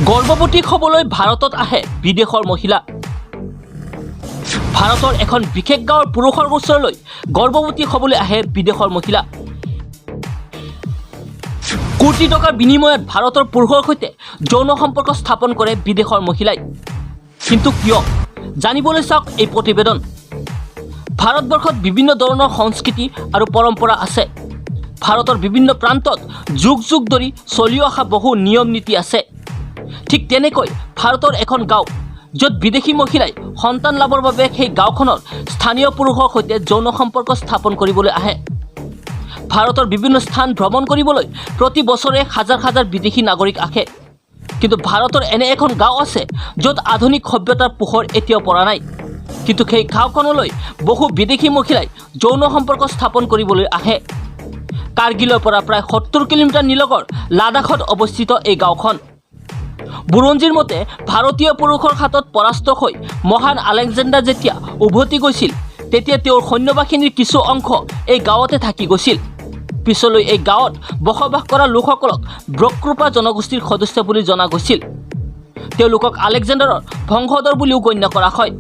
গৰ্ভৱতী হ'বলৈ ভাৰতত আহে বিদেশৰ মহিলা। ভাৰতৰ এখন বিশেষ গাঁৱৰ পুৰুষৰ ওচৰলৈ গৰ্ভৱতী হ'বলৈ আহে বিদেশৰ মহিলা। কোটি টকাৰ বিনিময়ত ভাৰতৰ পুৰুষৰ সৈতে যৌন সম্পৰ্ক স্থাপন কৰে বিদেশৰ মহিলাই। কিন্তু কিয়? জানিবলৈ চাওক এই প্ৰতিবেদন। ভাৰতবৰ্ষত বিভিন্ন ধৰণৰ সংস্কৃতি আৰু পৰম্পৰা আছে। ভাৰতৰ বিভিন্ন প্ৰান্তত যুগ যুগ ধৰি চলি অহা বহু নিয়ম নীতি আছে। ঠিক তেনেকৈ ভাৰতৰ এখন গাঁও, য'ত বিদেশী মহিলাই সন্তান লাভৰ বাবে সেই গাঁওখনৰ স্থানীয় পুৰুষৰ সৈতে যৌন সম্পৰ্ক স্থাপন কৰিবলৈ আহে। ভাৰতৰ বিভিন্ন স্থান ভ্ৰমণ কৰিবলৈ প্ৰতি বছৰে হাজাৰ হাজাৰ বিদেশী নাগৰিক আহে। কিন্তু ভাৰতৰ এনে এখন গাঁও আছে য'ত আধুনিক সভ্যতাৰ পোহৰ এতিয়াও পৰা নাই। কিন্তু সেই গাঁওখনলৈ বহু বিদেশী মহিলাই যৌন সম্পৰ্ক স্থাপন কৰিবলৈ আহে। কাৰ্গিলৰ পৰা প্ৰায় 70 কিলোমিটাৰ নিলগৰ লাডাখত অৱস্থিত এই গাঁওখন। বুৰঞ্জীৰ মতে ভাৰতীয় পুৰুষৰ হাতত পৰাস্ত হৈ মহান আলেকজেণ্ডাৰ যেতিয়া উভতি গৈছিল, তেতিয়া তেওঁৰ সৈন্যবাহিনীৰ কিছু অংশ এই গাঁৱতে থাকি গৈছিল। পিছলৈ এই গাঁৱত বসবাস কৰা লোকসকলক ব্ৰক্ৰূপা জনগোষ্ঠীৰ সদস্য বুলি জনা গৈছিল। তেওঁলোকক আলেকজেণ্ডাৰৰ বংশধৰ বুলিও গণ্য কৰা হয়,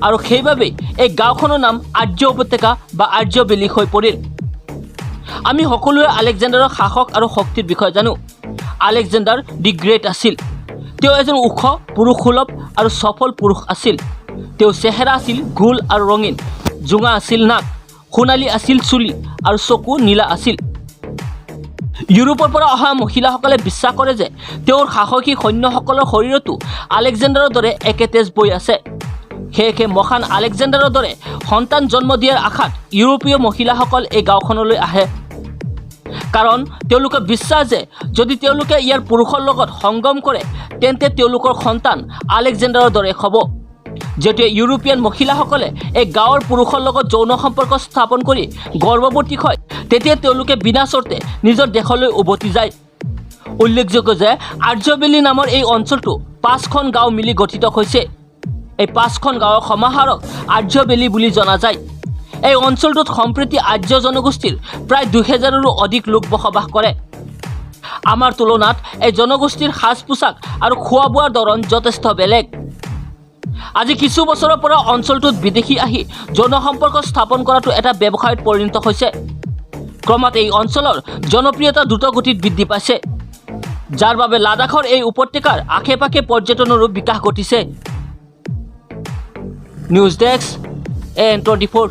আৰু সেইবাবেই এই গাঁওখনৰ নাম আৰ্য উপত্যকা বা আৰ্য ভেলী হৈ পৰিল। আমি সকলোৱে আলেকজেণ্ডাৰৰ সাহস আৰু শক্তিৰ বিষয়ে জানো। আলেকজেণ্ডাৰ দি গ্ৰেট আছিল। তেওঁ এজন ওখ, পুৰুষসুলভ আৰু সফল পুৰুষ আছিল। তেওঁৰ চেহেৰা আছিল গোল আৰু ৰঙীন, জোঙা আছিল নাক, সোণালী আছিল চুলি আৰু চকু নীলা আছিল। ইউৰোপৰ পৰা অহা মহিলাসকলে বিশ্বাস কৰে যে তেওঁৰ সাহসী সৈন্যসকলৰ শৰীৰতো আলেকজেণ্ডাৰৰ দৰে একে তেজ বৈ আছে। সেয়েহে মহান আলেকজেণ্ডাৰৰ দৰে সন্তান জন্ম দিয়াৰ আশাত ইউৰোপীয় মহিলাসকল এই গাঁওখনলৈ আহে। কাৰণ তেওঁলোকে বিশ্বাস যে যদি তেওঁলোকে ইয়াৰ পুৰুষৰ লগত সংগম কৰে, তেন্তে তেওঁলোকৰ সন্তান আলেকজেণ্ডাৰৰ দৰে হ'ব। যেতিয়া ইউৰোপীয়ান মহিলাসকলে এই গাঁৱৰ পুৰুষৰ লগত যৌন সম্পৰ্ক স্থাপন কৰি গৰ্ভৱতী হয়, তেতিয়া তেওঁলোকে বিনা চৰ্তে নিজৰ দেশলৈ উভতি যায়। উল্লেখযোগ্য যে আৰ্য ভেলী নামৰ এই অঞ্চলটো 5খন গাঁও মিলি গঠিত হৈছে। এই 5খন গাঁৱৰ সমাহাৰক আৰ্য ভেলী বুলি জনা যায়। এই অঞ্চলটোত সম্প্ৰতি আৰ্য জনগোষ্ঠীৰ প্ৰায় 2000ৰো অধিক লোক বসবাস কৰে। আমাৰ তুলনাত এই জনগোষ্ঠীৰ সাজ পোছাক আৰু খোৱা বোৱাৰ ধৰণ যথেষ্ট বেলেগ। আজি কিছু বছৰৰ পৰা অঞ্চলটোত বিদেশী আহি যৌন সম্পৰ্ক স্থাপন কৰাটো এটা ব্যৱসায়ত পৰিণত হৈছে। ক্ৰমাৎ এই অঞ্চলৰ জনপ্ৰিয়তা দ্ৰুতগতিত বৃদ্ধি পাইছে, যাৰ বাবে লাডাখৰ এই উপত্যকাৰ আশে পাশে পৰ্যটনৰো বিকাশ ঘটিছে। News desk AN24।